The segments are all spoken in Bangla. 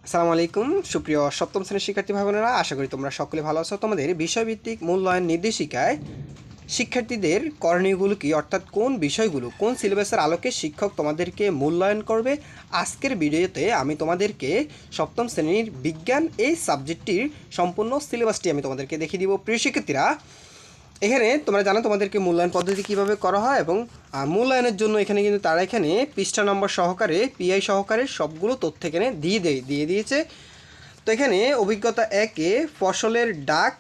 আসসালামু আলাইকুম সুপ্রিয় সপ্তম শ্রেণীর শিক্ষার্থী ভাই বোনেরা, আশা করি তোমরা সকলে ভালো আছো। তোমাদের বিষয়ভিত্তিক মূল্যায়ন নির্দেশিকায় শিক্ষার্থীদের করণীয়গুলো কি, অর্থাৎ কোন বিষয়গুলো কোন সিলেবাসের আলোকে শিক্ষক তোমাদেরকে মূল্যায়ন করবে, আজকের ভিডিওতে আমি তোমাদেরকে সপ্তম শ্রেণীর বিজ্ঞান এই সাবজেক্টটির সম্পূর্ণ সিলেবাসটি আমি তোমাদেরকে দেখিয়ে দিব। প্রিয় শিক্ষার্থীরা, এখানে তোমরা জানো তোমাদেরকে মূল্যায়ন পদ্ধতি কিভাবে করা হয় এবং মূল্যায়নের জন্য এখানে কিন্তু তারা এখানে পৃষ্ঠা নম্বর সহকারে পিআই সহকারে সবগুলো তথ্য এখানে দিয়ে দিয়েছে। তো এখানে অভিজ্ঞতা একে ফসলের ডাক,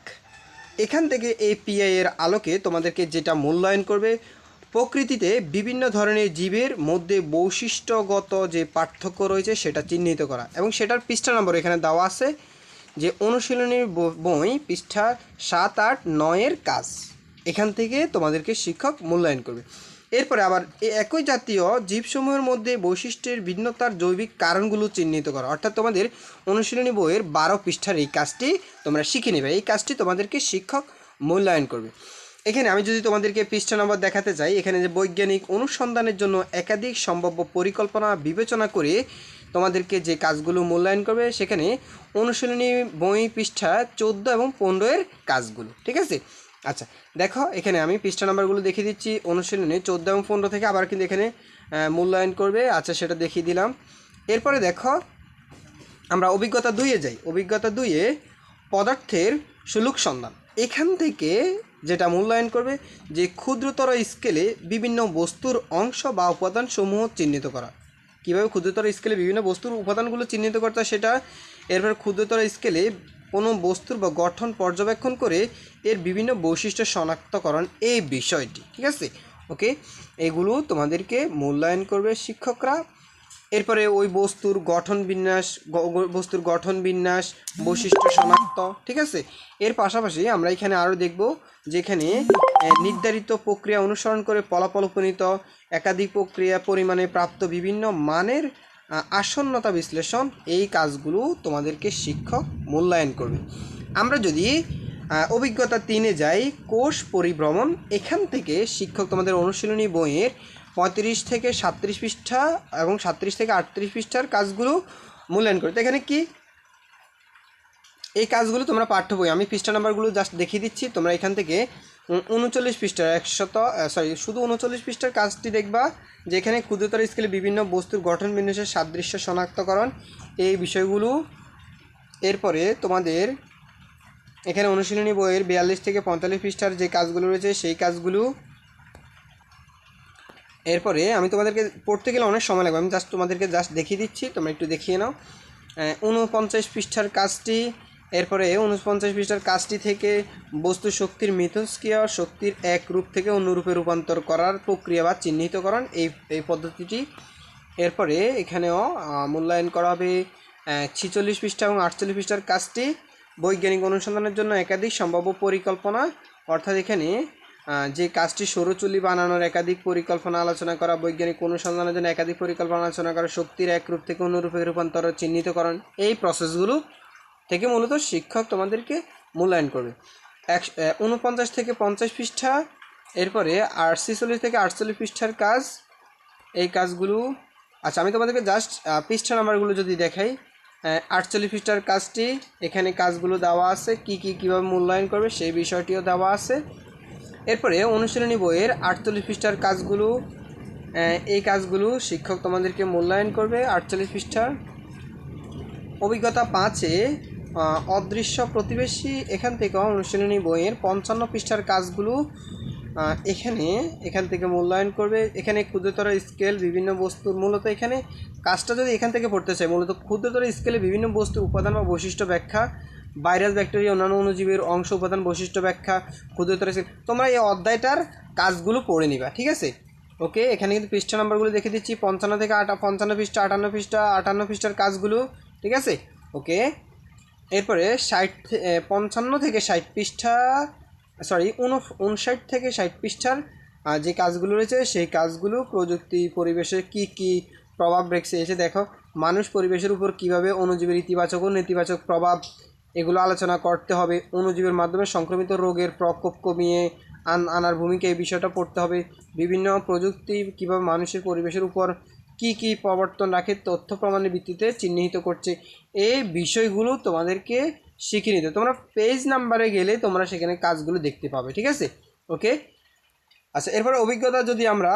এখান থেকে এই পিআই এর আলোকে তোমাদেরকে যেটা মূল্যায়ন করবে, প্রকৃতিতে বিভিন্ন ধরনের জীবের মধ্যে বৈশিষ্ট্যগত যে পার্থক্য রয়েছে সেটা চিহ্নিত করা, এবং সেটার পৃষ্ঠা নম্বর এখানে দেওয়া আছে যে অনুশীলনীর বই পৃষ্ঠা 7, 8, 9 কাজ, এখান থেকে তোমাদেরকে শিক্ষক মূল্যায়ন করবে। এরপরে আবার একই জাতীয় জীবসমূহের মধ্যে বৈশিষ্ট্যের ভিন্নতার জৈবিক কারণগুলো চিহ্নিত করা, অর্থাৎ তোমাদের অনুশীলনী বইয়ের 12 পৃষ্ঠার এই কাজটি তোমরা শিখে নেবে। এই কাজটি তোমাদেরকে শিক্ষক মূল্যায়ন করবে। এখানে আমি যদি তোমাদেরকে পৃষ্ঠা নম্বর দেখাতে চাই, এখানে যে বৈজ্ঞানিক অনুসন্ধানের জন্য একাধিক সম্ভাব্য পরিকল্পনা বিবেচনা করে তোমাদেরকে যে কাজগুলো মূল্যায়ন করবে, সেখানে অনুশীলনী বই পৃষ্ঠা 14 এবং 15 কাজগুলো, ঠিক আছে। আচ্ছা দেখো, এখানে আমি পৃষ্ঠা নাম্বারগুলো দেখিয়ে দিচ্ছি। অনুশীলনী 14 এবং 15 থেকে আবার কিন্তু এখানে মূল্যায়ন করবে। আচ্ছা, সেটা দেখিয়ে দিলাম। এরপরে দেখো, আমরা অভিজ্ঞতা 2-এ যাই। অভিজ্ঞতা 2-এ পদার্থের সুলুক সন্ধান, এখান থেকে যেটা মূল্যায়ন করবে যে ক্ষুদ্রতর স্কেলে বিভিন্ন বস্তুর অংশ বা উপাদানসমূহ চিহ্নিত করা। কীভাবে ক্ষুদ্রতর স্কেলে বিভিন্ন বস্তুর উপাদানগুলো চিহ্নিত করতে হয় সেটা। এরপর ক্ষুদ্রতর স্কেলে কোনো বস্তুর বা গঠন পর্যবেক্ষণ করে এর বিভিন্ন বৈশিষ্ট্য শনাক্তকরণ, এই বিষয়টি, ঠিক আছে। ওকে, এগুলো তোমাদেরকে মূল্যায়ন করবে শিক্ষকরা। এরপরে ওই বস্তুর গঠন বিন্যাস বৈশিষ্ট্য শনাক্ত, ঠিক আছে। এর পাশাপাশি আমরা এখানে আরও দেখব যেখানে নির্ধারিত প্রক্রিয়া অনুসরণ করে ফলাফল উপনীত, একাধিক প্রক্রিয়া পরিমাণে প্রাপ্ত বিভিন্ন মানের আসন্নতা বিশ্লেষণ, এই কাজগুলো তোমাদেরকে শিক্ষক মূল্যায়ন করবে। আমরা যদি অভিজ্ঞতা 3-এ যাই, কোষ পরিভ্রমণ, এখান থেকে শিক্ষক তোমাদের অনুশীলনী বইয়ের 35 থেকে 37 পৃষ্ঠা এবং 37 থেকে 38 পৃষ্ঠার কাজগুলো মূল্যায়ন করে। তো এখানে কি এই কাজগুলো তোমরা পাঠ্য বই, আমি পৃষ্ঠা নাম্বারগুলো জাস্ট দেখিয়ে দিচ্ছি। তোমরা এখান থেকে 39 পৃষ্ঠার শুধু 39 পৃষ্ঠার কাজটি দেখবা, যেখানে ক্ষুদ্রতর স্কেলে বিভিন্ন বস্তুর গঠন বিন্যাসের সাদৃশ্য শনাক্তকরণ, এই বিষয়গুলো। এরপরে তোমাদের এখানে অনুশীলনী বইয়ের 42 থেকে 45 পৃষ্ঠার যে কাজগুলো রয়েছে সেই কাজগুলো। এরপরে আমি তোমাদেরকে পড়তে গেলে অনেক সময় লাগবে, আমি তোমাদেরকে দেখিয়ে দিচ্ছি, তোমরা একটু দেখিয়ে নাও। 49 পৃষ্ঠার কাজটি। এরপরে 49 পৃষ্ঠার কাজটি থেকে বস্তু শক্তির মিথস্ক্রিয়া শক্তির এক রূপ থেকে অন্য রূপে রূপান্তর করার প্রক্রিয়া বা চিহ্নিতকরণ, এই পদ্ধতিটি। এরপরে এখানেও মূল্যায়ন করা হবে 46 পৃষ্ঠা এবং 48 পৃষ্ঠার কাজটি, বৈজ্ঞানিক অনুসন্ধানের জন্য একাধিক সম্ভাব্য পরিকল্পনা, অর্থাৎ এখানে যে কাজটি সৌরচুল্লি বানানোর একাধিক পরিকল্পনা আলোচনা করা, বৈজ্ঞানিক অনুসন্ধানের জন্য একাধিক পরিকল্পনা আলোচনা করা, শক্তির এক রূপ থেকে অন্য রূপে রূপান্তর চিহ্নিতকরণ, এই প্রসেসগুলো থেকে মূলত শিক্ষক তোমাদেরকে মূল্যায়ন করবে। 49 থেকে 50 পৃষ্ঠা। এরপরে 46 থেকে 48 পৃষ্ঠার কাজ, এই কাজগুলো। আচ্ছা, আমি তোমাদেরকে জাস্ট পৃষ্ঠা নাম্বারগুলো যদি দেখাই, 48 পৃষ্ঠার কাজটি, এখানে কাজগুলো দেওয়া আছে, কীভাবে মূল্যায়ন করবে সেই বিষয়টিও দেওয়া আছে। এরপরে অনুশীলনী বইয়ের 48 পৃষ্ঠার কাজগুলো, এই কাজগুলো শিক্ষক তোমাদেরকে মূল্যায়ন করবে 48 পৃষ্ঠার। অভিজ্ঞতা 5-এ অদৃশ্য প্রতিবেশী, এখান থেকে অনুশীলনী বইয়ের 55 পৃষ্ঠার কাজগুলো এখান থেকে মূল্যায়ন করবে। এখানে ক্ষুদ্রতর স্কেল বিভিন্ন বস্তুর, মূলত এখানে কাজটা যদি এখান থেকে পড়তে চাই, মূলত ক্ষুদ্রতর স্কেলে বিভিন্ন বস্তুর উপাদান বা বৈশিষ্ট্য ব্যাখ্যা, ভাইরাস ব্যাকটেরিয়া অন্যান্য অণুজীবের অংশ উপাদান বৈশিষ্ট্য ব্যাখ্যা, ক্ষুদ্রতর স্কেল, তোমরা এই অধ্যায়টার কাজগুলো পড়ে নিবা, ঠিক আছে। ওকে, এখানে কিন্তু পৃষ্ঠা নাম্বারগুলো দেখে দিচ্ছি, 55 থেকে 55 পৃষ্ঠা, 58 পৃষ্ঠার কাজগুলো, ঠিক আছে। ওকে, এরপরে 55 থেকে 60 পৃষ্ঠা, 59 থেকে 60 পৃষ্ঠার যে কাজগুলো রয়েছে সেই কাজগুলো প্রযুক্তি পরিবেশে কি প্রভাব রেখেছে, এসে দেখো মানুষ পরিবেশের উপর কিভাবে অণুজীবের ইতিবাচক ও নেতিবাচক প্রভাব, এগুলো আলোচনা করতে হবে। অণুজীবের মাধ্যমে সংক্রমিত রোগের প্রকোপ কমিয়ে আনার ভূমিকা, এই বিষয়টা পড়তে হবে। বিভিন্ন প্রযুক্তি কীভাবে মানুষের পরিবেশের উপর কি কি প্রবর্তন রাখে তথ্য প্রমাণের ভিত্তিতে চিহ্নিত করছে, এই বিষয়গুলো তোমাদেরকে শিখে নিতে। তোমরা পেজ নাম্বারে গেলে তোমরা সেখানে কাজগুলো দেখতে পাবে, ঠিক আছে। ওকে, আচ্ছা, এরপরে অভিজ্ঞতা যদি আমরা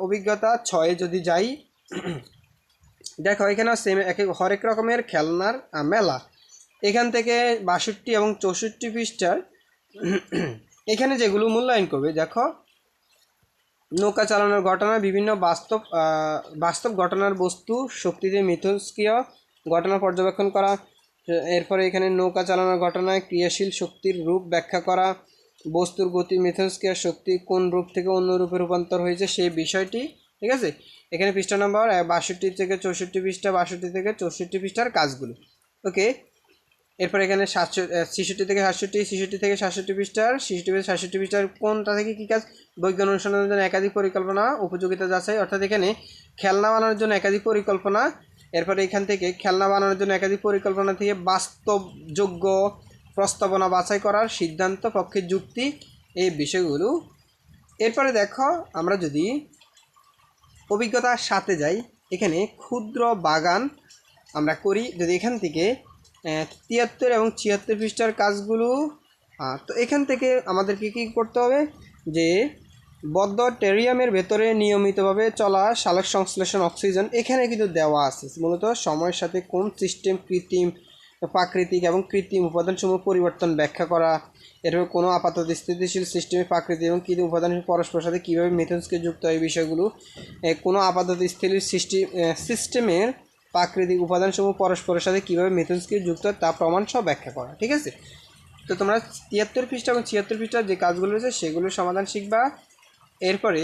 অভিজ্ঞতা 6 যদি যাই, দেখো এখানে সেম হরেক রকমের খেলনার মেলা। এখান থেকে 62 এবং 64 পৃষ্ঠার এখানে যেগুলো মূল্যায়ন করবে, দেখো নৌকা চালানোর ঘটনা, বিভিন্ন বাস্তব ঘটনার বস্তু, শক্তিতে মিথস্ক্রিয় ঘটনা পর্যবেক্ষণ করা। এরপরে এখানে নৌকা চালানোর ঘটনায় ক্রিয়াশীল শক্তির রূপ ব্যাখ্যা করা, বস্তুর গতি মিথস্ক্রিয় শক্তি কোন রূপ থেকে অন্য রূপে রূপান্তর হয়েছে সেই বিষয়টি, ঠিক আছে। এখানে পৃষ্ঠা নম্বর 62 থেকে 64 পৃষ্ঠা, 62 থেকে 64 পৃষ্ঠার কাজগুলো। ওকে, এরপর এখানে 66 থেকে 67, 66 থেকে 67 পৃষ্ঠার, 66 থেকে 67 পৃষ্ঠার কোনটা থেকে কী কাজ, বৈজ্ঞানিক অনুসন্ধানের জন্য একাধিক পরিকল্পনা, উপযোগিতা যাচাই, অর্থাৎ এখানে খেলনা বানানোর জন্য একাধিক পরিকল্পনা। এরপরে এখান থেকে খেলনা বানানোর জন্য একাধিক পরিকল্পনা থেকে বাস্তবযোগ্য প্রস্তাবনা বাছাই করার সিদ্ধান্ত, পক্ষের যুক্তি, এই বিষয়গুলো। এরপরে দেখো আমরা যদি অভিজ্ঞতার সাথে যাই, এখানে ক্ষুদ্র বাগান আমরা করি, যদি এখান থেকে 73 এবং 76 পৃষ্ঠার কাজগুলো, তো এখান থেকে আমাদেরকে কী করতে হবে, যে বদ্ধ টেরিয়ামের ভেতরে নিয়মিতভাবে চলা সালোক সংশ্লেষণ অক্সিজেন এখানে কিন্তু দেওয়া আছে। মূলত সময়ের সাথে কোন সিস্টেম কৃত্রিম, প্রাকৃতিক এবং কৃত্রিম উপাদানসমূহ পরিবর্তন ব্যাখ্যা করা। এরপর কোনো আপাতত স্থিতিশীল সিস্টেমে প্রাকৃতিক এবং কৃত্রিম উপাদান পরস্পরের সাথে কীভাবে মিথস্ক্রিয়া যুক্ত হয়, এই বিষয়গুলো। কোনো আপাতত স্থির সিস্টেমের প্রাকৃতিক উপাদানসমূহ পরস্পরের সাথে কীভাবে মিথস্ক্রিয়া যুক্ত হয় তা প্রমাণ সহ ব্যাখ্যা করা, ঠিক আছে। তো তোমরা 73 পৃষ্ঠা এবং 76 পৃষ্ঠার যে কাজগুলো রয়েছে সেগুলোর সমাধান শিখবা। এরপরে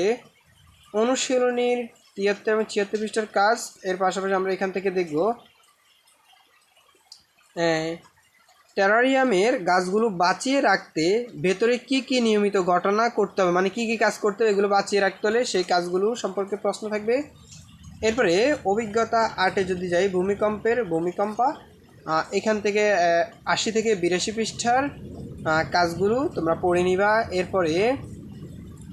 অনুশীলনীর 73 এবং 76 পৃষ্ঠার কাজ, এর পাশাপাশি আমরা এখান থেকে দেখব টেরারিয়ামের গাছগুলো বাঁচিয়ে রাখতে ভেতরে কি কি নিয়মিত ঘটনা করতে হবে, মানে কি কি কাজ করতে হবে এগুলো বাঁচিয়ে রাখতে হলে সেই কাজগুলো সম্পর্কে প্রশ্ন থাকবে। এরপরে অভিজ্ঞতা 8-এ যদি যাই, ভূমিকম্পা, এখান থেকে 80 থেকে 82 পৃষ্ঠার কাজগুলো তোমরা পড়ে নিবা। এরপরে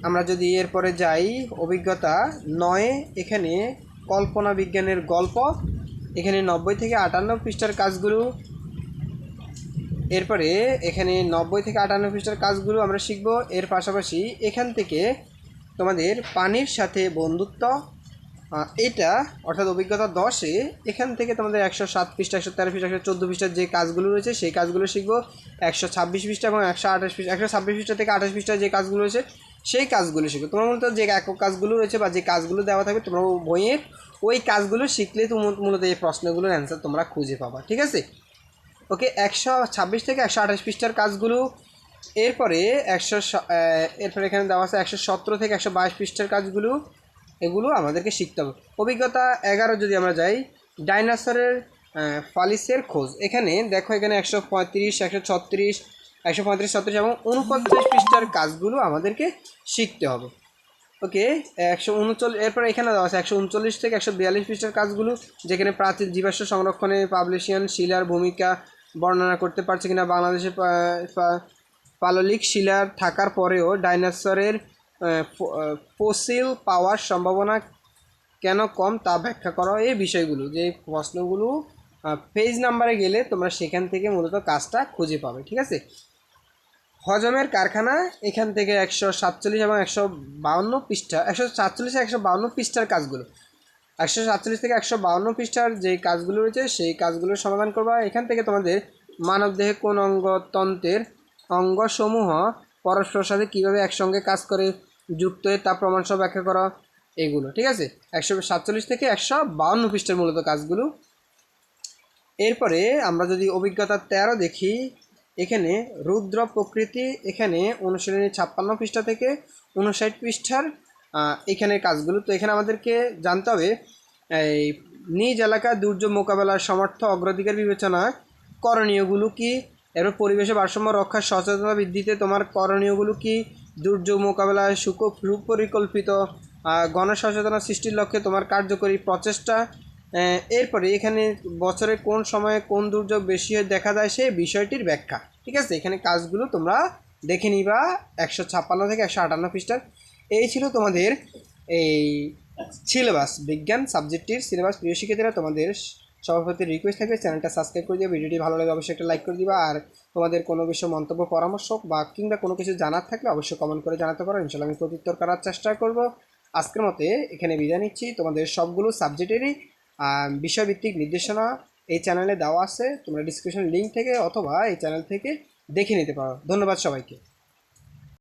আমরা যদি এরপরে যাই অভিজ্ঞতা 9, এখানে কল্পনা বিজ্ঞানের গল্প, এখানে 90 থেকে 58 পৃষ্ঠার কাজগুলো। এরপরে এখানে 90 থেকে 58 পৃষ্ঠার কাজগুলো আমরা শিখব। এর পাশাপাশি এখান থেকে তোমাদের পানির সাথে বন্ধুত্ব, এটা অর্থাৎ অভিজ্ঞতা 10-এ এখান থেকে তোমাদের 107 পৃষ্ঠা, 113 পৃষ্ঠা, 114 পৃষ্ঠার যে কাজগুলো রয়েছে সেই কাজগুলো শিখবো। 126 পৃষ্ঠা এবং 128 পৃষ্ঠা, 126 পৃষ্ঠা থেকে 28 পৃষ্ঠার যে কাজগুলো রয়েছে সেই কাজগুলো শিখবো। তোমার মূলত যে একক কাজগুলো রয়েছে বা যে কাজগুলো দেওয়া থাকবে তোমরা বইয়ের ওই কাজগুলো শিখলে তুমি মূলত এই প্রশ্নগুলোর অ্যান্সার তোমরা খুঁজে পাবা, ঠিক আছে। ওকে, 126 থেকে 128 পৃষ্ঠার কাজগুলো। এরপরে এরপরে এখানে দেওয়া আছে 117 থেকে 122 পৃষ্ঠার কাজগুলো, এগুলো আমাদেরকে শিখতে হবে। অভিজ্ঞতা 11 যদি আমরা যাই, ডাইনোসরের ফালিসের খোঁজ, এখানে দেখো এখানে 135, 136, 135, 36 এবং 49 পৃষ্ঠার কাজগুলো আমাদেরকে শিখতে হবে। ওকে, 139, এরপরে এখানে দেওয়া আছে 139 থেকে 142 পৃষ্ঠার কাজগুলো, যেখানে প্রাচীন জীবাশ্ম সংরক্ষণে পাবলিশিয়ান শিলার ভূমিকা বর্ণনা করতে পারছে কিনা, বাংলাদেশে পাললিক শিলার থাকার পরেও ডাইনোসরের ফসিল পাওয়ার সম্ভাবনা কেন কম তা ব্যাখ্যা করা, এই বিষয়গুলো যে প্রশ্নগুলো পেজ নাম্বারে গেলে তোমরা সেখান থেকে মূলত কাজটা খুঁজে পাবে, ঠিক আছে। হজমের কারখানা, এখান থেকে 147 এবং 152 পৃষ্ঠা, 147 152 পৃষ্ঠার কাজগুলো, 147 থেকে 152 পৃষ্ঠার যে কাজগুলো রয়েছে সেই কাজগুলোর সমাধান করবা। এখান থেকে তোমাদের মানবদেহে কোন অঙ্গতন্ত্রের অঙ্গসমূহ পরস্পরের সাথে কীভাবে একসঙ্গে কাজ করে যুক্ত হয়ে তা প্রমাণ সহ ব্যাখ্যা করা, এগুলো, ঠিক আছে। 147 থেকে 152 পৃষ্ঠার মূলত কাজগুলো। এরপরে আমরা যদি অভিজ্ঞতা 13 দেখি, এখানে রুদ্র প্রকৃতি, এখানে অনুশীলনী 56 পৃষ্ঠা থেকে 59 পৃষ্ঠার এখানে কাজগুলো। তো এখানে আমাদেরকে জানতে হবে এই নিজ এলাকার দুর্যোগ মোকাবেলার সমর্থ অগ্রাধিকার বিবেচনা করণীয়গুলো কি, এরপর পরিবেশে ভারসাম্য রক্ষার সচেতনতা বৃদ্ধিতে তোমার করণীয়গুলো কি, দুর্যোগ মোকাবেলায় সুপরিকল্পিত গণসচেতনতা সৃষ্টির লক্ষ্যে তোমার কার্যকরী প্রচেষ্টা। এরপরে এখানে বছরে কোন সময়ে কোন দুর্যোগ বেশি দেখা যায় সেই বিষয়টির ব্যাখ্যা, ঠিক আছে। এখানে কাজগুলো তোমরা দেখে নিবা 156 থেকে 158 পৃষ্ঠার। এই ছিল তোমাদের এই সিলেবাস, বিজ্ঞান সাবজেক্টের সিলেবাস। প্রিয় শিক্ষার্থীরা, তোমাদের সবার প্রতি রিকোয়েস্ট থাকবে চ্যানেলটা সাবস্ক্রাইব করে দিও, ভিডিওটি ভালো লাগে অবশ্যই একটা লাইক করে দিবা। আর তোমাদের কোনো বিষয়ে মন্তব্য, পরামর্শ বা কিংবা কোনো কিছু জানার থাকলে অবশ্যই কমেন্ট করে জানাতে পারো, ইনশাল্লাহ আমি প্রত্যুত্তর করার চেষ্টা করব। আজকের মতে এখানে বিদায় নিচ্ছি। তোমাদের সবগুলো সাবজেক্টেরই বিষয়ভিত্তিক নির্দেশনা এই চ্যানেলে দেওয়া আছে, তোমরা ডিসক্রিপশন লিঙ্ক থেকে অথবা এই চ্যানেল থেকে দেখে নিতে পারো। ধন্যবাদ সবাইকে।